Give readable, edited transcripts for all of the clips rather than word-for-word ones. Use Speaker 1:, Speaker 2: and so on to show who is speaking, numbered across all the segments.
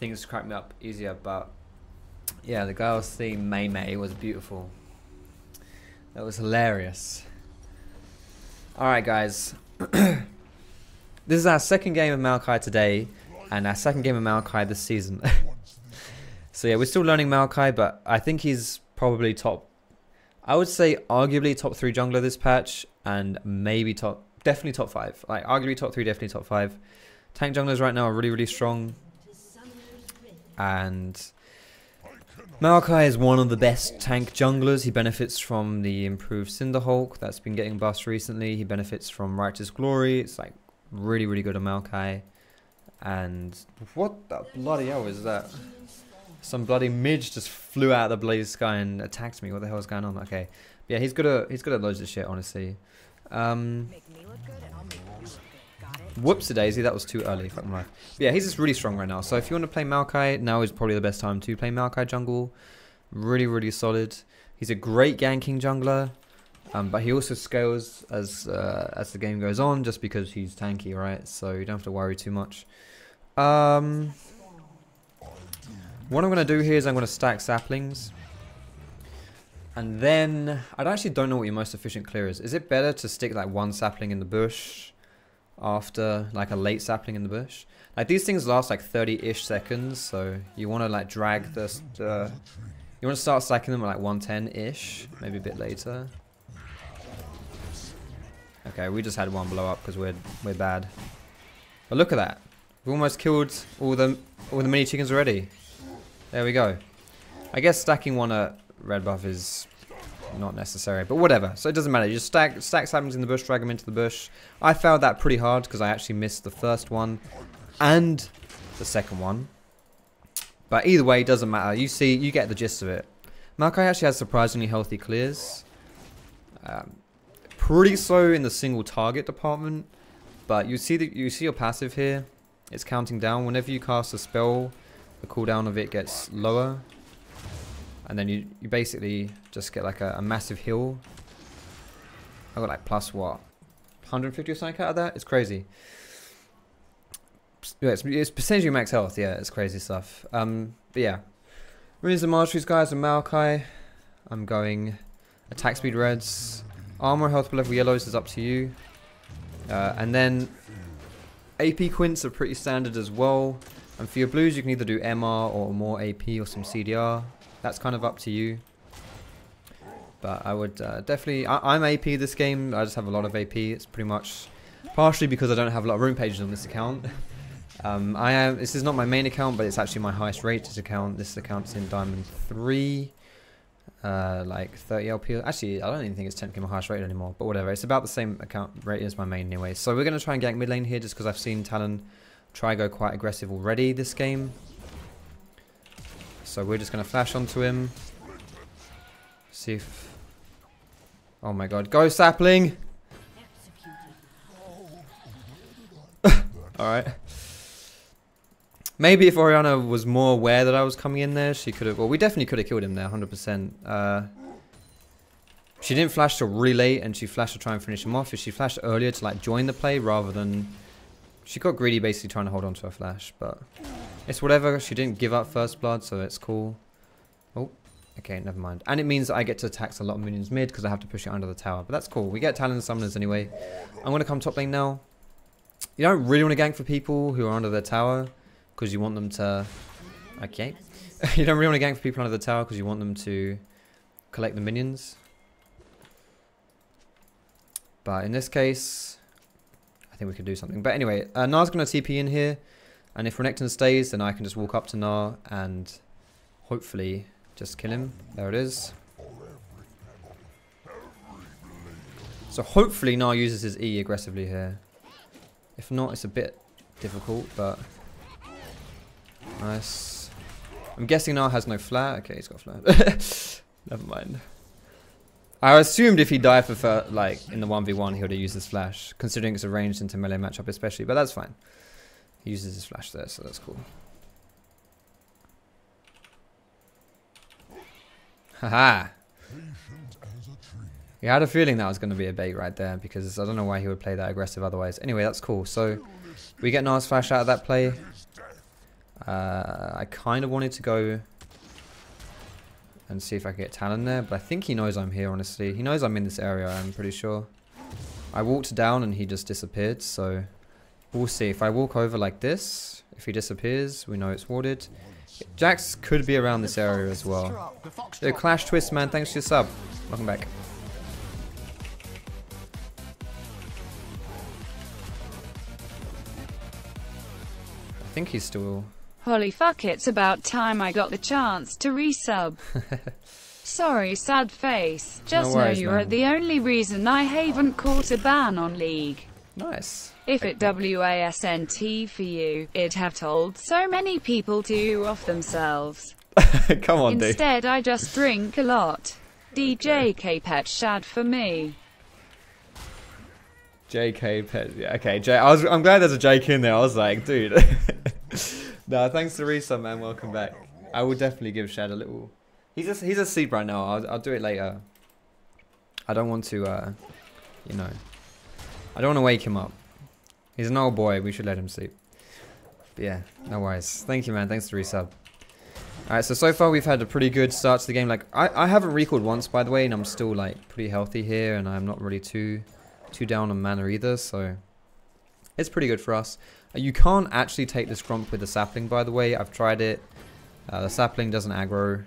Speaker 1: things cracked me up easier. But yeah, the girls' theme Mei Mei was beautiful. That was hilarious. Alright guys, this is our second game of Maokai today, and our second game of Maokai this season. So yeah, we're still learning Maokai, but I think he's probably top, I would say arguably top 3 jungler this patch, and maybe definitely top 5. Like arguably top 3, definitely top 5. Tank junglers right now are really, really strong. And Maokai is one of the best tank junglers. He benefits from the improved Cinderhulk that's been getting buffed recently. He benefits from Righteous Glory. It's like really, really good on Maokai. And what the bloody hell is that? Some bloody midge just flew out of the blaze sky and attacked me. What the hell is going on? Okay, yeah, he's good at loads of shit, honestly. Whoopsie daisy, that was too early. Fuck my life. But yeah, he's just really strong right now. So if you want to play Maokai, now is probably the best time to play Maokai jungle. Really, really solid. He's a great ganking jungler, but he also scales as the game goes on, just because he's tanky, right? So you don't have to worry too much. What I'm going to do here is I'm going to stack saplings. And then, I actually don't know what your most efficient clear is. Is it better to stick like one sapling in the bush after like a late sapling in the bush? Like these things last like 30-ish seconds, so you want to like drag this, you want to start stacking them at like 110-ish, maybe a bit later. Okay, we just had one blow up because we're bad. But look at that. We've almost killed all the mini chickens already. There we go. I guess stacking one at red buff is not necessary, but whatever. So it doesn't matter. You just stack saplings in the bush, drag them into the bush. I failed that pretty hard because I actually missed the first one and the second one. But either way, it doesn't matter. You get the gist of it. Maokai actually has surprisingly healthy clears. Pretty slow in the single target department, but you see your passive here. It's counting down. Whenever you cast a spell, the cooldown of it gets lower. And then you basically just get like a massive heal. I got like plus what? 150 or something out of that? It's crazy. Yeah, it's percentage of max health. Yeah, it's crazy stuff. But yeah. Runes and Masteries, guys, and Maokai. I'm going attack speed reds. Armor, health level yellows is up to you. And then AP quints are pretty standard as well. And for your blues, you can either do MR or more AP or some CDR. That's kind of up to you. But I would definitely... I'm AP this game. I just have a lot of AP. It's pretty much partially because I don't have a lot of rune pages on this account. This is not my main account, but it's actually my highest rated account. This account's in Diamond 3. Like 30 LP. Actually, I don't even think it's technically my highest rated anymore. But whatever. It's about the same account rate as my main anyway. So we're going to try and gank mid lane here just because I've seen Talon try go quite aggressive already this game. So we're just going to flash onto him. See if... Oh my god. Go, sapling! Alright. Maybe if Orianna was more aware that I was coming in there, she could have... Well, we definitely could have killed him there, 100%. She didn't flash till really late, and she flashed to try and finish him off. If she flashed earlier to like join the play rather than... She got greedy basically trying to hold on to her flash, but... It's whatever. She didn't give up first blood, so it's cool. Oh, okay, never mind. And it means that I get to attack a lot of minions mid because I have to push it under the tower. But that's cool. We get Talon summoners anyway. I'm going to come top lane now. You don't really want to gank for people who are under the tower because you want them to... Okay. You don't really want to gank for people under the tower because you want them to collect the minions. But in this case, I think we could do something. But anyway, Na's going to TP in here. And if Renekton stays, then I can just walk up to Na and hopefully just kill him. There it is. So hopefully Na uses his E aggressively here. If not, it's a bit difficult, but... Nice. I'm guessing Na has no flat. Okay, he's got flat. Never mind. I assumed if he died for like in the 1v1, he would have used his flash, considering it's a ranged into melee matchup especially, but that's fine. He uses his flash there, so that's cool. Haha. You had a feeling that was going to be a bait right there, because I don't know why he would play that aggressive otherwise. Anyway, that's cool. So we get Na's flash out of that play. kind of wanted to go and see if I could get Talon there, but I think he knows I'm here, honestly. He knows I'm in this area, I'm pretty sure. I walked down and he just disappeared, so we'll see. If I walk over like this, if he disappears, we know it's warded. Jax could be around this area as well. Yo, Clash Twist, man, thanks for your sub. Welcome back. I think he's still...
Speaker 2: Holy fuck, it's about time I got the chance to resub. Sorry, sad face. Just
Speaker 1: No worries,
Speaker 2: know you're
Speaker 1: man.
Speaker 2: the only reason I haven't caught a ban on League.
Speaker 1: Nice.
Speaker 2: If it wasn't for you, it'd have told so many people to off themselves.
Speaker 1: Come on, dude.
Speaker 2: Instead, I just drink a lot. DJ K-Pet Shad for me.
Speaker 1: JK Pet. Yeah, okay, I'm glad there's a JK in there. I was like, dude. No, thanks to Resub, man. Welcome back. I will definitely give Shad a little. He's asleep right now. I'll do it later. I don't want to, you know. I don't want to wake him up. He's an old boy. We should let him sleep. But yeah, no worries. Thank you, man. Thanks to Resub. Alright, so far we've had a pretty good start to the game. Like, I haven't recalled once, by the way, and I'm still, like, pretty healthy here, and I'm not really too down on mana either, so it's pretty good for us. You can't actually take this Gromp with the sapling, by the way. I've tried it. The sapling doesn't aggro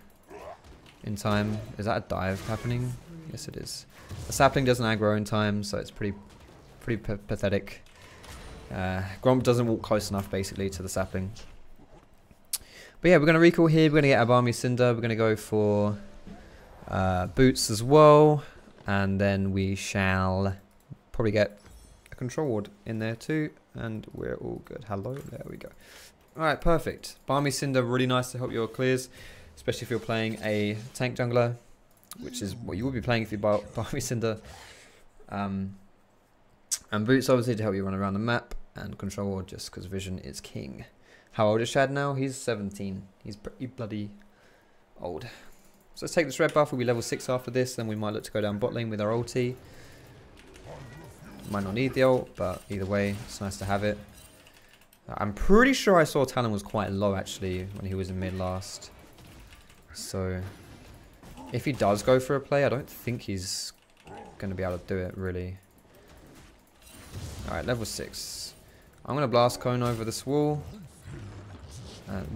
Speaker 1: in time. Is that a dive happening? Yes, it is. The sapling doesn't aggro in time, so it's pretty pathetic. Gromp doesn't walk close enough, basically, to the sapling. But yeah, we're going to recall here. We're going to get Abami Cinder. We're going to go for boots as well. And then we shall probably get a control ward in there too. And we're all good. Hello. There we go. Alright, perfect. Balmy Cinder, really nice to help your clears. Especially if you're playing a tank jungler. Which is what you would be playing if you buy Balmy Cinder. And boots obviously to help you run around the map. And control ward just because vision is king. How old is Shad now? He's 17. He's pretty bloody old. So let's take this red buff. We'll be level 6 after this. Then we might look to go down bot lane with our ulti. Might not need the ult, but either way, it's nice to have it. I'm pretty sure I saw Talon was quite low actually when he was in mid last. So if he does go for a play, I don't think he's going to be able to do it really. Alright, level 6. I'm going to blast cone over this wall.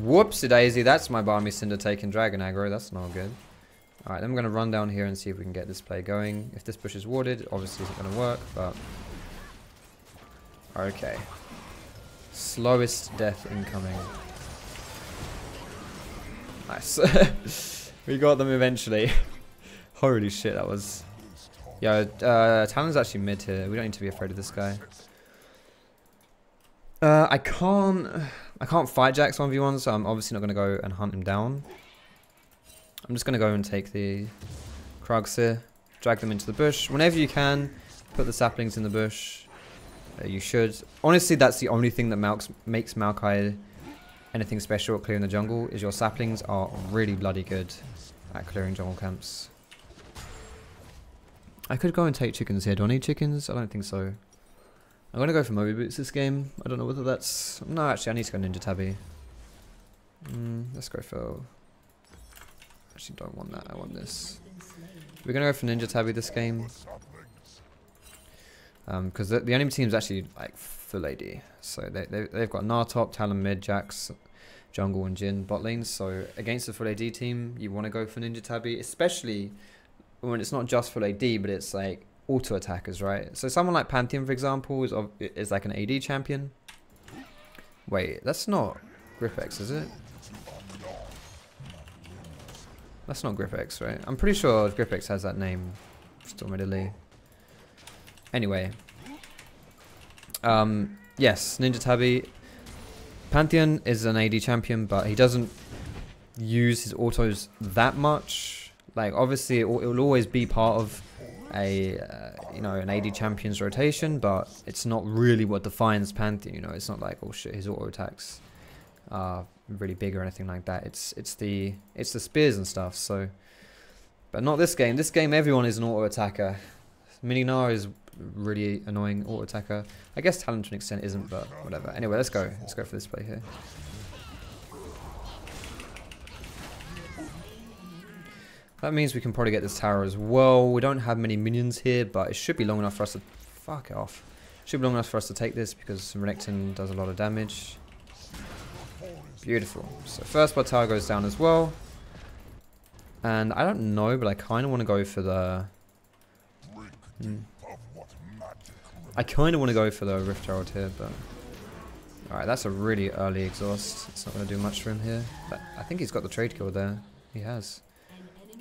Speaker 1: Whoopsie daisy, that's my Balmy Cinder taking dragon aggro. That's not good. Alright, then I'm going to run down here and see if we can get this play going. If this bush is warded, obviously it's not going to work, but... Okay. Slowest death incoming. Nice. We got them eventually. Holy shit, that was... Yo, Talon's actually mid here. We don't need to be afraid of this guy. I can't fight Jax 1v1, so I'm obviously not going to go and hunt him down. I'm just going to go and take the Krugs here, drag them into the bush. Whenever you can, put the saplings in the bush. You should. Honestly, that's the only thing that makes Maokai anything special at clearing the jungle, is your saplings are really bloody good at clearing jungle camps. I could go and take chickens here. Do I need chickens? I don't think so. I'm going to go for Moby Boots this game. I don't know whether that's... No, actually, I need to go Ninja Tabby. Let's go for... Actually, don't want that. I want this. We're going to go for Ninja Tabby this game. Because the enemy team's actually like full AD. So they've got Gnar top, Talon mid, Jax, jungle and Jhin bot lanes. So against the full AD team, you want to go for Ninja Tabby. Especially when it's not just full AD, but it's like auto attackers, right? So someone like Pantheon, for example, is like an AD champion. Wait, that's not GripX, is it? That's not GripX, right? I'm pretty sure GripX has that name still readily. Anyway. Yes, Ninja Tabby. Pantheon is an AD champion, but he doesn't use his autos that much. Like, obviously, it will always be part of a you know, an AD champion's rotation, but it's not really what defines Pantheon. You know, it's not like, oh shit, his auto attacks are really big or anything like that. It's the spears and stuff. So, but not this game. This game, everyone is an auto attacker. Mini Gnar is really annoying auto attacker. I guess Talon to an extent isn't, but whatever. Anyway, let's go. Let's go for this play here. That means we can probably get this tower as well. We don't have many minions here, but it should be long enough for us to... Fuck it off. Should be long enough for us to take this because Renekton does a lot of damage. Beautiful. So first blood tower goes down as well. And I don't know, but I kind of want to go for the... I kind of want to go for the Rift Herald here, but... Alright, that's a really early exhaust. It's not going to do much for him here. But I think he's got the trade kill there. He has.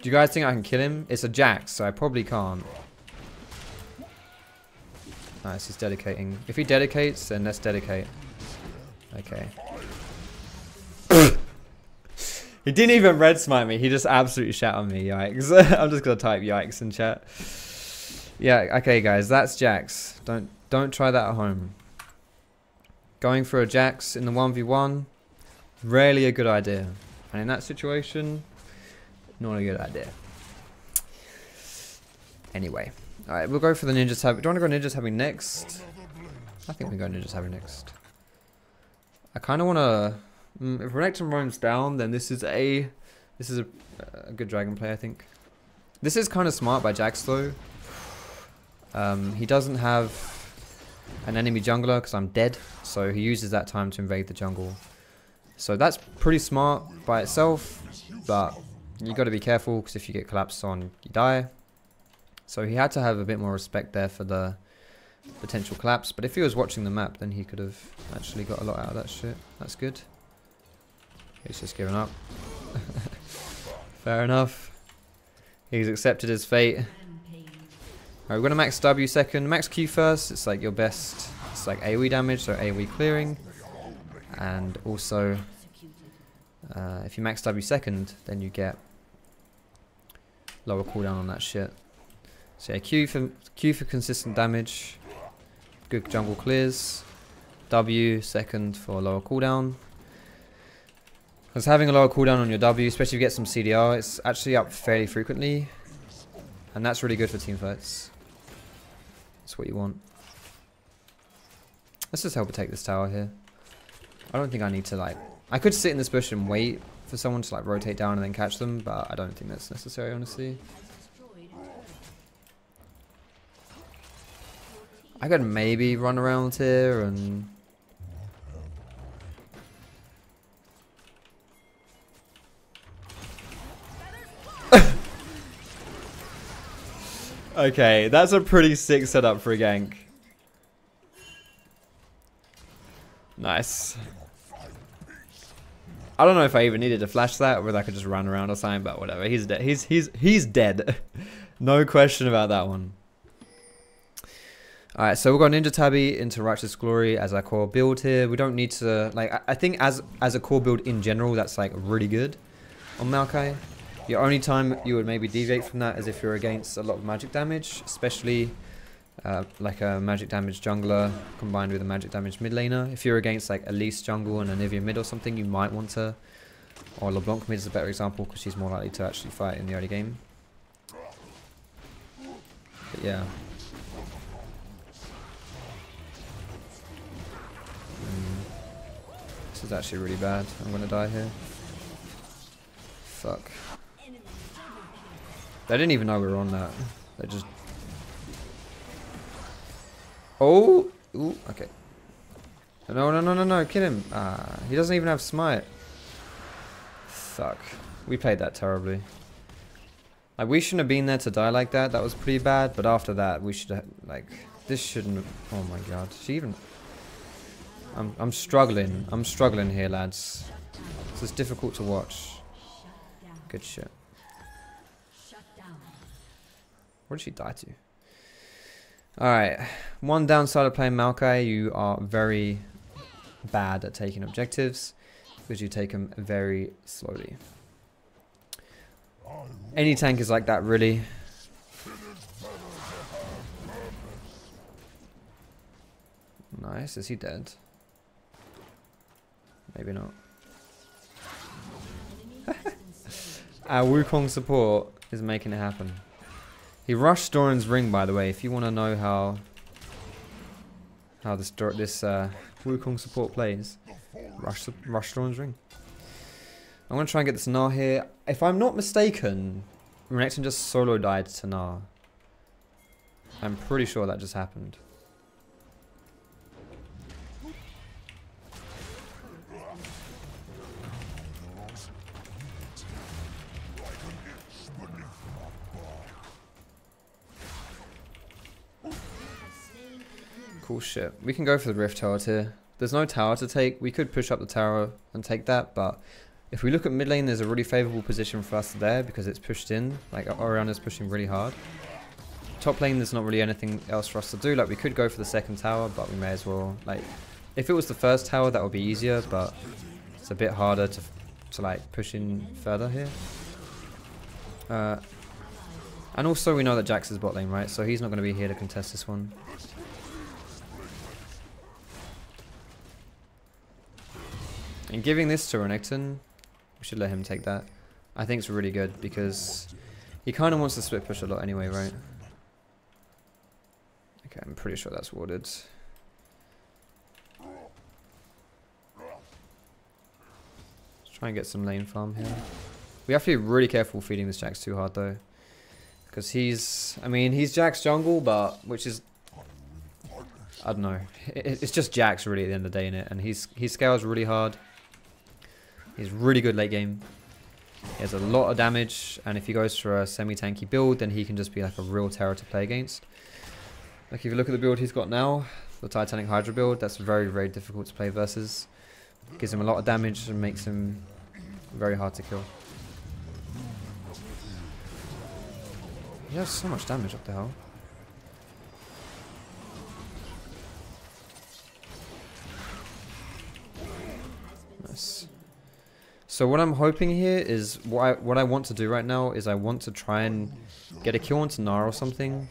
Speaker 1: Do you guys think I can kill him? It's a Jax, so I probably can't. Nice, he's dedicating. If he dedicates, then let's dedicate. Okay. He didn't even red smite me. He just absolutely shat on me. Yikes. I'm just going to type yikes in chat. Yeah, okay guys, that's Jax. Don't try that at home. Going for a Jax in the 1v1, rarely a good idea. And in that situation, not a good idea. Anyway. Alright, we'll go for the Ninja Tabi. Do you want to go Ninja Tabi next? I think we go Ninja Tabi next. I kind of want to... if Renekton roams down, then this is a good dragon play, I think. This is kind of smart by Jax though. He doesn't have an enemy jungler because I'm dead, so he uses that time to invade the jungle. So that's pretty smart by itself, but you got to be careful because if you get collapsed on, you die. So he had to have a bit more respect there for the potential collapse, but if he was watching the map, then he could have actually got a lot out of that shit. That's good. He's just given up. Fair enough. He's accepted his fate. Alright, we're going to max W second. Max Q first. It's like your best. It's like AoE damage, so AoE clearing. And also, if you max W second, then you get lower cooldown on that shit. So yeah, Q for consistent damage. Good jungle clears. W second for lower cooldown. Because having a lower cooldown on your W, especially if you get some CDR, it's actually up fairly frequently. And that's really good for team fights. That's what you want. Let's just help it take this tower here. I don't think I need to like... I could sit in this bush and wait for someone to like rotate down and then catch them, but I don't think that's necessary, honestly. I could maybe run around here and... Okay, that's a pretty sick setup for a gank. Nice. I don't know if I even needed to flash that or whether I could just run around or something, but whatever. He's dead. He's dead. No question about that one. Alright, so we've got Ninja Tabi into Righteous Glory as our core build here. We don't need to, like, I think as a core build in general, that's like really good on Maokai. The only time you would maybe deviate from that is if you're against a lot of magic damage, especially like a magic damage jungler combined with a magic damage mid laner. If you're against like Elise jungle and a Nivea mid or something, you might want to, or LeBlanc mid is a better example because she's more likely to actually fight in the early game. But yeah. This is actually really bad. I'm gonna die here. Fuck. They didn't even know we were on that. They just... Oh! Ooh, okay. No, kill him. Ah, he doesn't even have smite. Fuck. We played that terribly. Like, we shouldn't have been there to die like that. That was pretty bad. But after that, we should have, like... This shouldn't have... Oh my god. She even... I'm struggling. I'm struggling here, lads. This is difficult to watch. Good shit. What did she die to? Alright. One downside of playing Maokai, you are very bad at taking objectives because you take them very slowly. Any tank is like that, really. Nice. Is he dead? Maybe not. Our Wukong support is making it happen. He rushed Doran's ring, by the way. If you want to know how this Wukong support plays, rush Doran's ring. I'm gonna try and get this Gnar here. If I'm not mistaken, Renekton just solo died to Gnar. I'm pretty sure that just happened. Cool shit. We can go for the Rift Tower here. There's no tower to take. We could push up the tower and take that, but if we look at mid lane, there's a really favourable position for us there because it's pushed in. Like, Orianna's pushing really hard. Top lane, there's not really anything else for us to do. Like, we could go for the second tower, but we may as well. Like, if it was the first tower, that would be easier, but it's a bit harder to like, push in further here. And also, we know that Jax is bot lane, right? So he's not going to be here to contest this one. And giving this to Renekton, we should let him take that. I think it's really good because he kind of wants to split push a lot anyway, right? Okay, I'm pretty sure that's warded. Let's try and get some lane farm here. We have to be really careful feeding this Jax too hard though. Because he's, I mean, he's Jax jungle, but, which is, I don't know. It's just Jax really at the end of the day in it. And he scales really hard. He's really good late game. He has a lot of damage, and if he goes for a semi-tanky build, then he can just be like a real terror to play against. Like if you look at the build he's got now, the Titanic Hydra build, that's very, very difficult to play versus. Gives him a lot of damage and makes him very hard to kill. He has so much damage, what the hell? Nice. So what I'm hoping here is, what I want to do right now is I want to try and get a kill onto Gnar or something.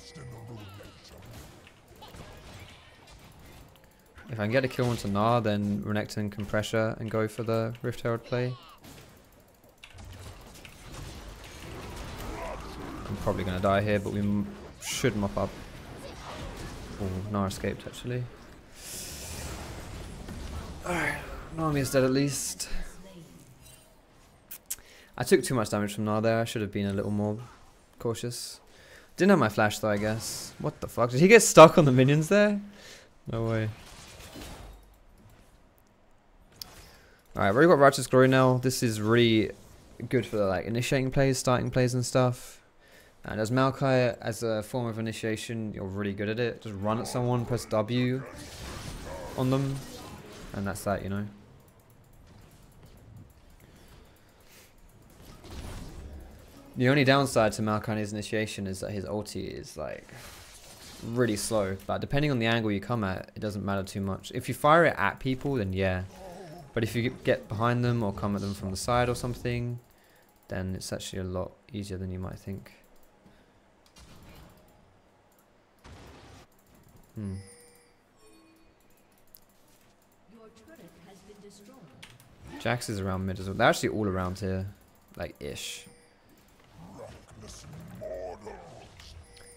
Speaker 1: If I can get a kill onto Gnar, then Renekton can pressure and go for the Rift Herald play. I'm probably going to die here, but we should mop up. Oh, Gnar escaped actually. Alright, Nami is dead at least. I took too much damage from Gnar there. I should have been a little more cautious. Didn't have my flash though, I guess. What the fuck? Did he get stuck on the minions there? No way. Alright, we've already got Righteous Glory now. This is really good for like initiating plays, starting plays and stuff. And as Maokai, as a form of initiation, you're really good at it. Just run at someone, press W on them, and that's that, you know. The only downside to Maokai's initiation is that his ulti is like really slow. But depending on the angle you come at, it doesn't matter too much. If you fire it at people, then yeah. But if you get behind them or come at them from the side or something, then it's actually a lot easier than you might think. Jax is around mid as well. They're actually all around here, like ish.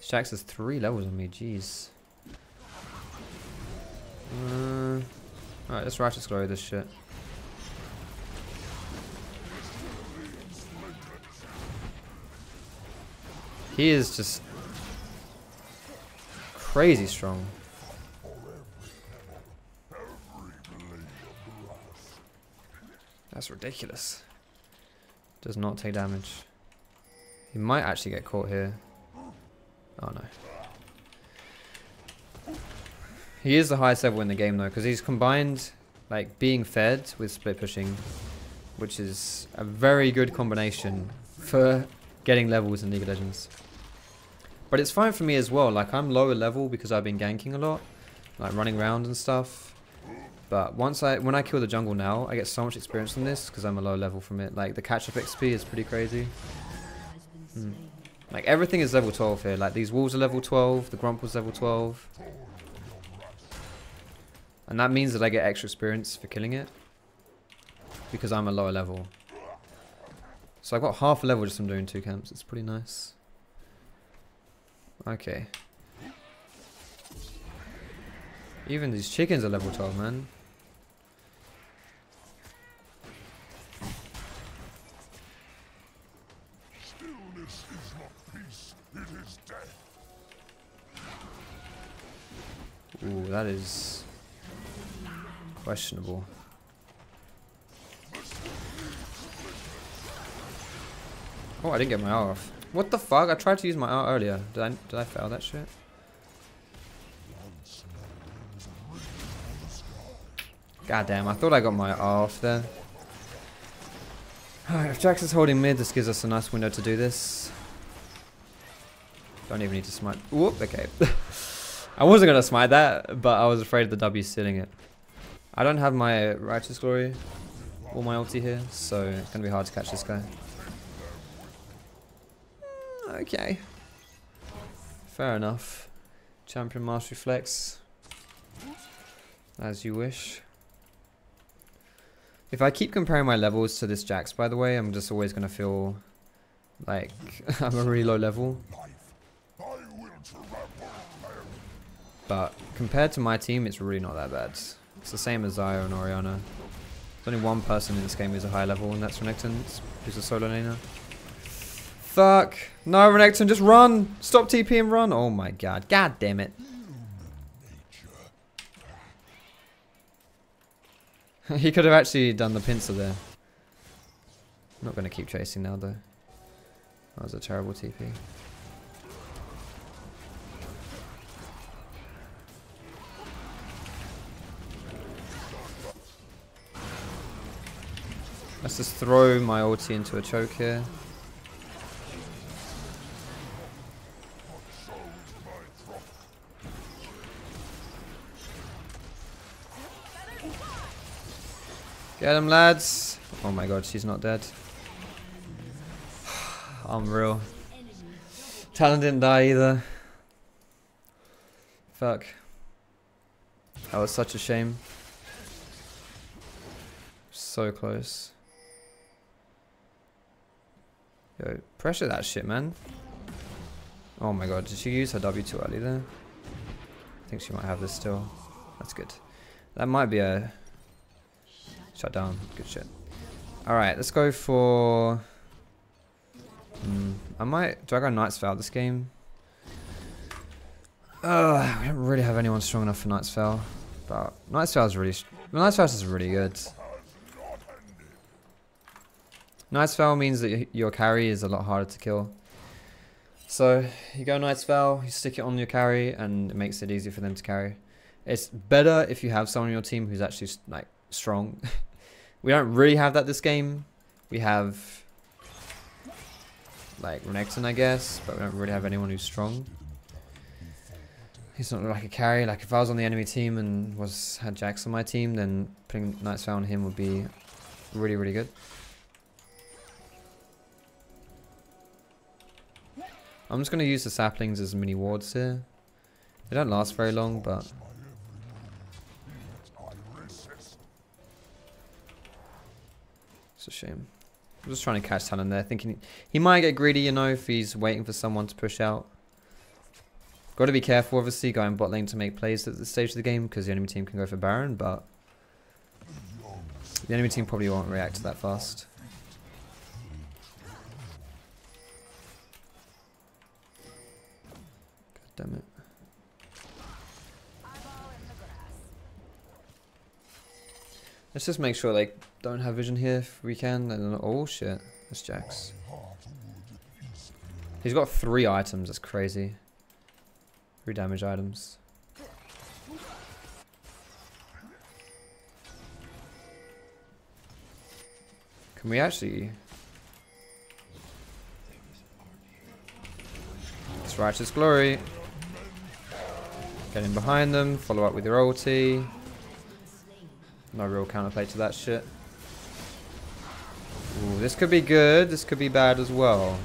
Speaker 1: Jax has 3 levels on me, jeez. Alright, let's Righteous Glory this shit. He is just crazy strong. That's ridiculous. Does not take damage. He might actually get caught here. Oh no. He is the highest level in the game though, because he's combined like being fed with split pushing, which is a very good combination for getting levels in League of Legends. But it's fine for me as well. Like I'm lower level because I've been ganking a lot, like running around and stuff. But when I kill the jungle now, I get so much experience from this because I'm a low level from it. Like the catch-up XP is pretty crazy. Like everything is level 12 here. Like these wolves are level 12, the Grump was level 12. And that means that I get extra experience for killing it because I'm a lower level. So I've got half a level just from doing 2 camps. It's pretty nice. Okay. Even these chickens are level 12, man. Ooh, that is questionable. Oh, I didn't get my art off. What the fuck? I tried to use my art earlier. Did I fail that shit? God damn, I thought I got my art off there. Alright, if Jax is holding mid, this gives us a nice window to do this. Don't even need to smite. Whoop, okay. I wasn't gonna smite that, but I was afraid of the W stealing it. I don't have my Righteous Glory or my ulti here, so it's gonna be hard to catch this guy. Okay. Fair enough. Champion Mastery Flex. As you wish. If I keep comparing my levels to this Jax, by the way, I'm just always gonna feel like I'm a really low level. But compared to my team, it's really not that bad. It's the same as Xayah and Orianna. There's only one person in this game who's a high level, and that's Renekton, who's a solo laner. Fuck! No, Renekton, just run! Stop TP and run! Oh my god. God damn it. He could have actually done the pincer there. I'm not going to keep chasing now, though. That was a terrible TP. Let's just throw my ulti into a choke here. Get him, lads. Oh my god, she's not dead. Unreal. Talon didn't die either. Fuck. That was such a shame. So close. Yo, pressure that shit, man. Oh my god, did she use her W too early there? I think she might have this still. That's good. That might be a... Shut down. Good shit. Alright, let's go for... I might... Do I go Knight's Vow this game? We don't really have anyone strong enough for Knight's Vow. But Knight's Vow is really... Knight's Vow is really good. Knight's Vow means that your carry is a lot harder to kill. So, you go Knight's Vow, you stick it on your carry, and it makes it easier for them to carry. It's better if you have someone on your team who's actually, like, strong. We don't really have that this game. We have, like, Renekton, I guess, but we don't really have anyone who's strong. He's not like a carry. Like, if I was on the enemy team and had Jax on my team, then putting Knight's Vow on him would be really, really good. I'm just going to use the saplings as mini wards here. They don't last very long, but... It's a shame. I'm just trying to catch Talon there, thinking he might get greedy, you know, if he's waiting for someone to push out. Got to be careful, obviously, going bot lane to make plays at this stage of the game, because the enemy team can go for Baron, but... The enemy team probably won't react to that fast. Damn it. Let's just make sure they don't have vision here if we can. And then, oh shit, that's Jax. He's got 3 items, that's crazy. 3 damage items. Can we actually... It's Righteous Glory. Get in behind them, follow up with your ulti. No real counterplay to that shit. Ooh, this could be good, this could be bad as well.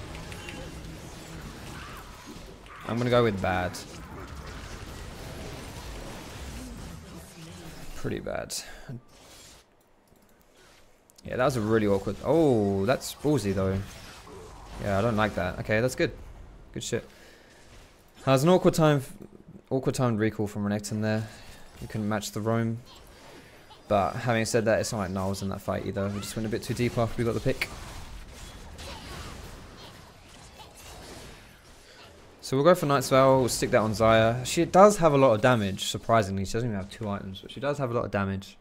Speaker 1: I'm gonna go with bad. Pretty bad. Yeah, that was a really awkward... Oh, that's ballsy though. Yeah, I don't like that. Okay, that's good. Good shit. That was an awkward timed recall from Renekton there. We couldn't match the roam. But having said that, it's not like Null was in that fight either. We just went a bit too deep after we got the pick. So we'll go for Knight's Vow, we'll stick that on Xayah. She does have a lot of damage, surprisingly. She doesn't even have 2 items, but she does have a lot of damage.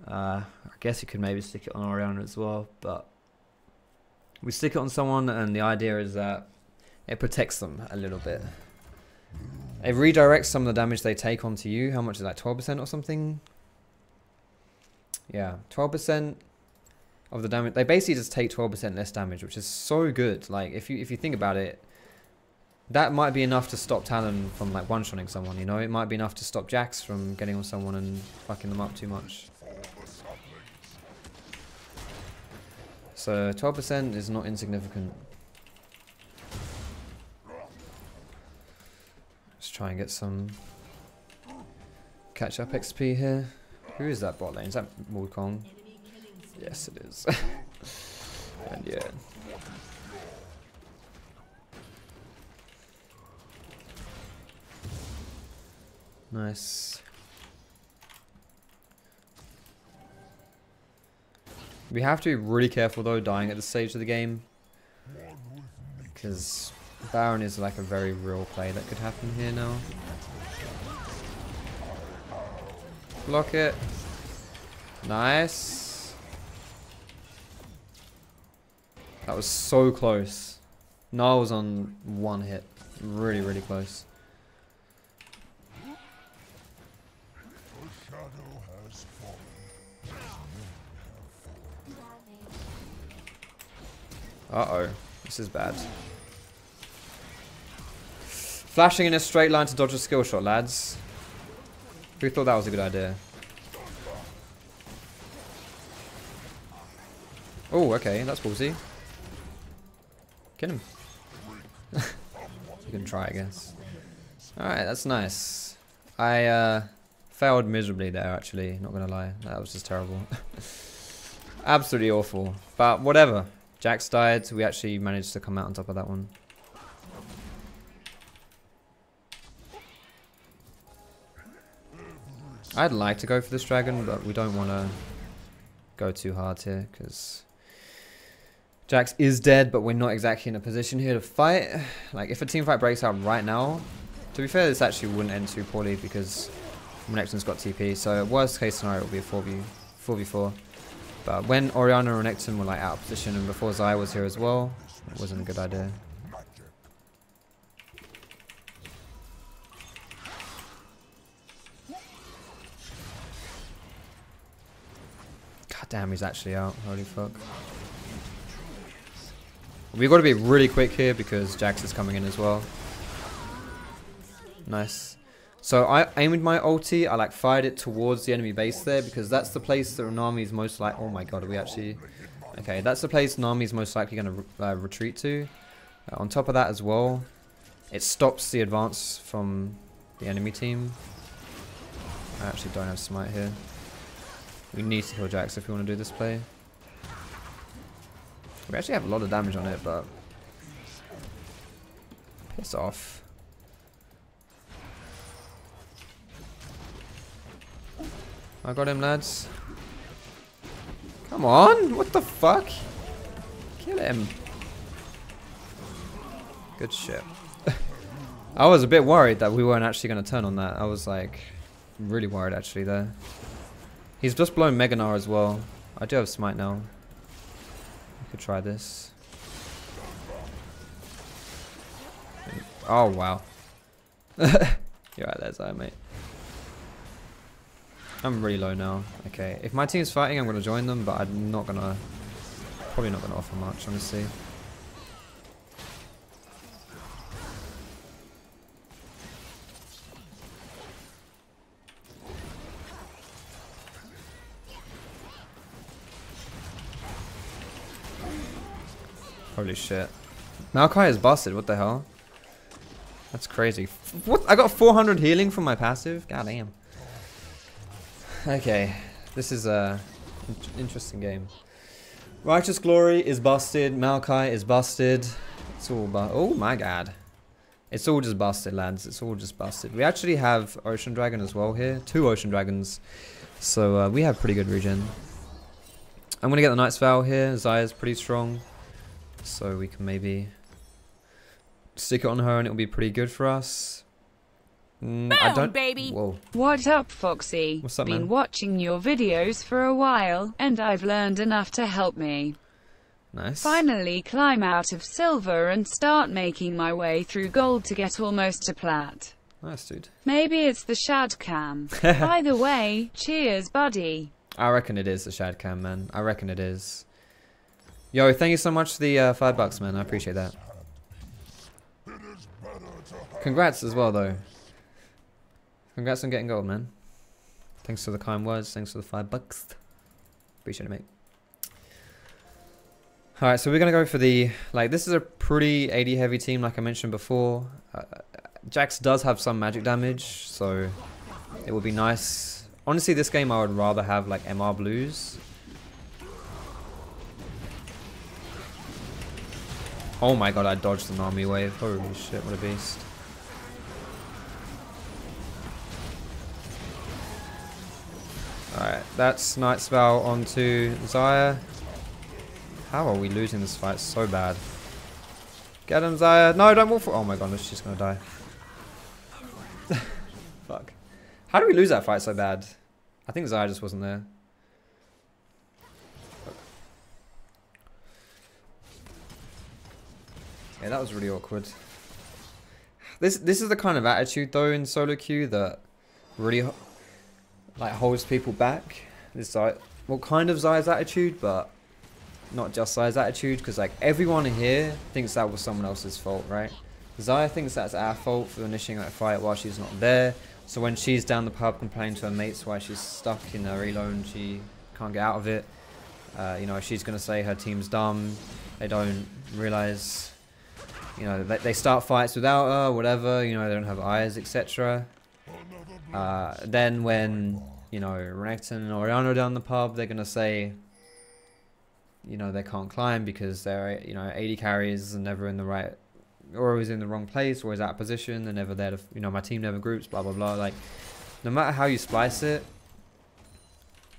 Speaker 1: I guess you could maybe stick it on Orianna as well, but we stick it on someone, and the idea is that it protects them a little bit. It redirects some of the damage they take onto you. How much is that? 12% or something? Yeah, 12% of the damage. They basically just take 12% less damage, which is so good. Like, if you think about it, that might be enough to stop Talon from like one-shotting someone, you know? It might be enough to stop Jax from getting on someone and fucking them up too much. So 12% is not insignificant. Let's try and get some catch-up XP here. Who is that bot lane? Is that Wukong? Yes, it is. And yeah. Nice. We have to be really careful though dying at this stage of the game, because Baron is like a very real play that could happen here now. Block it. Nice. That was so close. Nile was on 1 hit. Really, really close. Uh-oh. This is bad. Flashing in a straight line to dodge a skill shot, lads. Who thought that was a good idea? Oh, okay. That's ballsy. Get him. You can try, I guess. Alright, that's nice. I failed miserably there, actually. Not gonna lie. That was just terrible. Absolutely awful. But whatever. Jax died. We actually managed to come out on top of that one. I'd like to go for this dragon, but we don't want to go too hard here, because Jax is dead, but we're not exactly in a position here to fight. Like, if a team fight breaks out right now, to be fair, this actually wouldn't end too poorly, because Renekton's got TP, so worst case scenario it would be a 4v4. But when Orianna and Renekton were like out of position, and before Xayah was here as well, it wasn't a good idea. God damn, he's actually out. Holy fuck. We've got to be really quick here because Jax is coming in as well. Nice. So I aimed my ulti, I like fired it towards the enemy base there, because that's the place that Nami's most like. Oh my god, are we actually? Okay, that's the place Nami's most likely going to retreat to. On top of that as well, it stops the advance from the enemy team. I actually don't have smite here. We need to kill Jax if we want to do this play. We actually have a lot of damage on it, but piss off. I got him, lads. Come on, what the fuck? Kill him. Good shit. I was a bit worried that we weren't actually going to turn on that. I was like really worried actually there. He's just blown Meganar as well. I do have smite now. I could try this. Oh wow. You're right there, Xayah, mate. I'm really low now. Okay, if my team's fighting, I'm gonna join them, but I'm not gonna. Probably not gonna offer much, honestly. Holy shit. Maokai is busted, what the hell? That's crazy. What? I got 400 healing from my passive? God damn. Okay, this is a interesting game. Righteous Glory is busted, Maokai is busted. It's all oh my god. It's all just busted, lads. It's all just busted. We actually have Ocean Dragon as well here. 2 Ocean Dragons. So we have pretty good regen. I'm gonna get the Knight's Vow here. Xayah's pretty strong. So we can maybe stick it on her and it'll be pretty good for us.
Speaker 3: I don't, baby.
Speaker 1: Whoa.
Speaker 2: What up, Foxy?
Speaker 1: What's up,
Speaker 2: Been
Speaker 1: man?
Speaker 2: watching your videos for a while, and I've learned enough to help me
Speaker 1: Nice.
Speaker 2: finally climb out of silver and start making my way through gold to get almost to plat.
Speaker 1: Nice, dude.
Speaker 2: Maybe it's the shad cam. Either way, cheers, buddy.
Speaker 1: I reckon it is the Shad Cam, man. I reckon it is. Yo, thank you so much for the $5, man. I appreciate that. Congrats as well, though. Congrats on getting gold, man. Thanks for the kind words. Thanks for the $5. Appreciate it, mate. Alright, so we're going to go for the... Like, this is a pretty AD heavy team, like I mentioned before. Jax does have some magic damage, so it would be nice. Honestly, this game I would rather have, like, MR Blues. Oh my god, I dodged the Nami wave. Holy shit, what a beast. Alright, that's Night Spell onto Xayah. How are we losing this fight so bad? Get him, Xayah. No, don't walk for. Oh my god, she's just gonna die. Fuck. How did we lose that fight so bad? I think Xayah just wasn't there. Yeah, that was really awkward. This is the kind of attitude though in solo queue that really like holds people back. This like, well, kind of Xayah's attitude, but not just Xayah's attitude, because like everyone here thinks that was someone else's fault, right? Xayah thinks that's our fault for initiating that fight while she's not there. So when she's down the pub complaining to her mates why she's stuck in her reload and she can't get out of it, you know, she's gonna say her team's dumb. They don't realize, you know, they start fights without her, whatever. You know, they don't have eyes, etc. Then when, you know, Renekton and Orianna are down the pub, they're gonna say, you know, they can't climb because they're, you know, AD carries and never in the right, or always in the wrong place, or always out of position. They're never there to, you know, my team never groups, blah blah blah. Like, no matter how you splice it,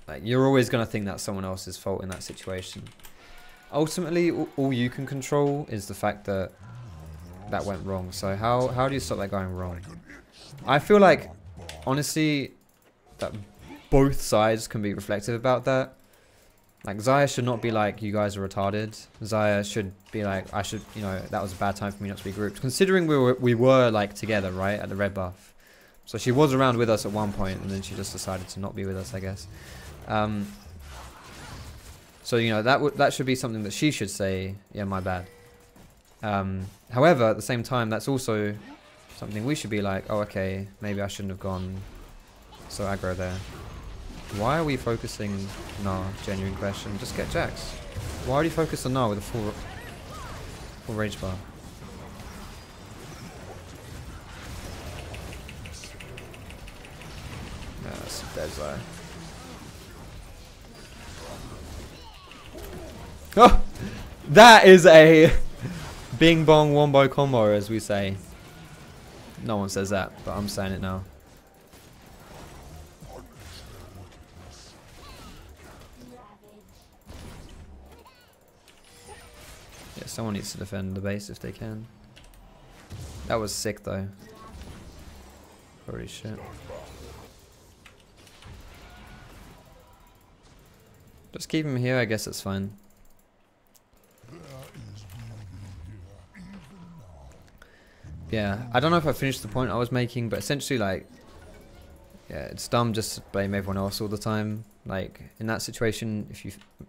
Speaker 1: like you're always gonna think that's someone else's fault in that situation. Ultimately, all you can control is the fact that that went wrong. So how do you stop that going wrong? I feel like, honestly, that both sides can be reflective about that. Like, Xayah should not be like, you guys are retarded. Xayah should be like, I should, you know, that was a bad time for me not to be grouped. Considering we were like together, right, at the red buff. So she was around with us at one point, and then she just decided to not be with us, I guess. So, you know, that should be something that she should say, yeah, my bad. However, at the same time, that's also something we should be like, oh, okay, maybe I shouldn't have gone so aggro there. Why are we focusing Nah? Genuine question. Just get Jax. Why are you focused on Nah with a full rage bar? Yeah, that's dead Xayah. Oh! That is a bing bong wombo combo, as we say. No one says that, but I'm saying it now. Yeah, someone needs to defend the base if they can. That was sick though. Holy shit. Just keep him here, I guess it's fine. Yeah, I don't know if I finished the point I was making, but essentially, like, yeah, it's dumb just to blame everyone else all the time. Like, in that situation,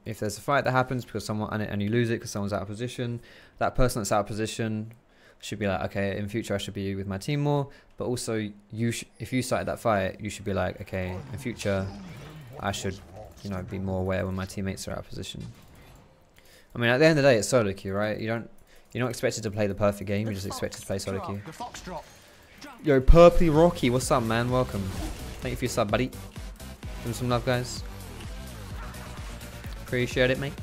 Speaker 1: if there's a fight that happens because someone and you lose it because someone's out of position, that person that's out of position should be like, okay, in future I should be with my team more. But also, if you started that fight, you should be like, okay, in future I should, you know, be more aware when my teammates are out of position. I mean, at the end of the day, it's solo queue, right? You're not expected to play the perfect game, you're just expected to play solo queue. Yo, Purpley Rocky, what's up, man? Welcome. Thank you for your sub, buddy. Give me some love, guys. Appreciate it, mate.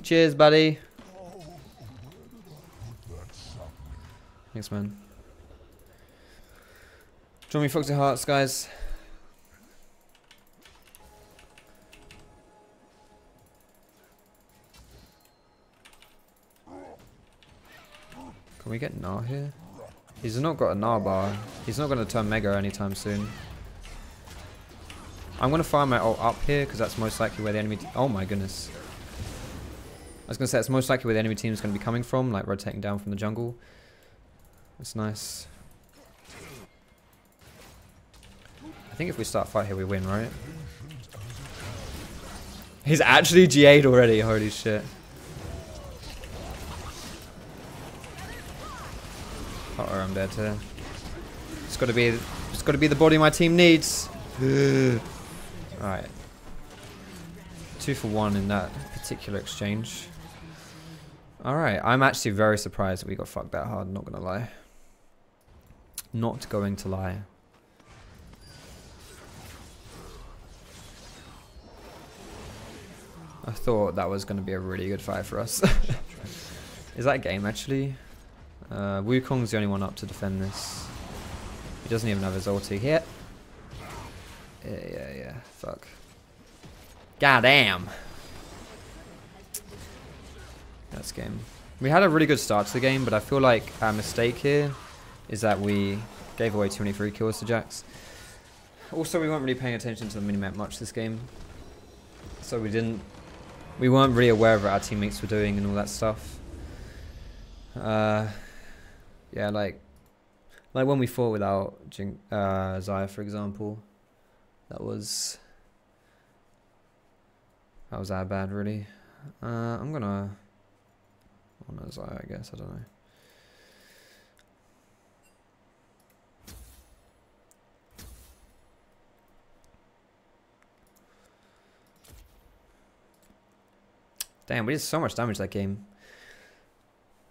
Speaker 1: Cheers, buddy. Thanks, man. Join me, Foxy Hearts, guys. Can we get Gnar here? He's not got a Gnar bar. He's not going to turn Mega anytime soon. I'm going to fire my ult up here because that's most likely where the enemy... Oh my goodness. I was going to say that's most likely where the enemy team is going to be coming from, like rotating down from the jungle. That's nice. I think if we start a fight here, we win, right? He's actually GA'd already. Holy shit. Oh, I'm dead here. It's got to be the body my team needs. Alright. 2 for 1 in that particular exchange. Alright, I'm actually very surprised that we got fucked that hard, not gonna lie. Not going to lie. I thought that was going to be a really good fight for us. Is that a game actually? Wukong's the only one up to defend this. He doesn't even have his ulti here. Yeah. Fuck. Goddamn. That's game. We had a really good start to the game, but I feel like our mistake here is that we gave away too many free kills to Jax. Also, we weren't really paying attention to the minimap much this game. So we weren't really aware of what our teammates were doing and all that stuff. Yeah, like when we fought without Xayah, for example, that was our bad, really. I'm gonna on Xayah, I guess. I don't know. Damn, we did so much damage that game.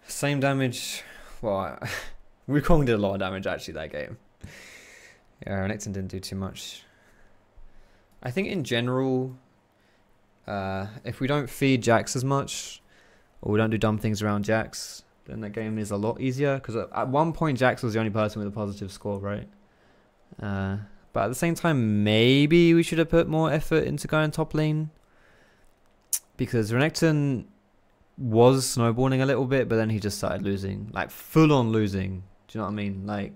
Speaker 1: Same damage. Well, Wukong did a lot of damage actually that game. Yeah, Renekton didn't do too much. I think in general, if we don't feed Jax as much, or we don't do dumb things around Jax, then that game is a lot easier. Because at one point, Jax was the only person with a positive score, right? But at the same time, maybe we should have put more effort into going top lane. Because Renekton was snowballing a little bit, but then he just started losing. Like, full-on losing. Do you know what I mean? Like,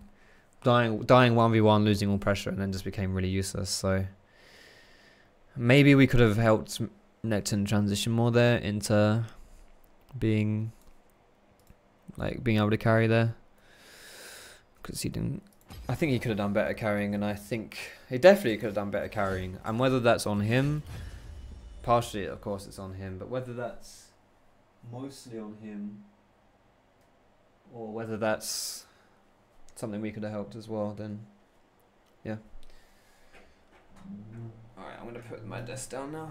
Speaker 1: dying 1v1, losing all pressure, and then just became really useless. So, maybe we could have helped Renekton transition more there into being able to carry there. Because he didn't... I think he could have done better carrying, and I think he definitely could have done better carrying. And whether that's on him... Partially, of course, it's on him, but whether that's mostly on him or whether that's something we could have helped as well, then yeah. Alright, I'm going to put my desk down now.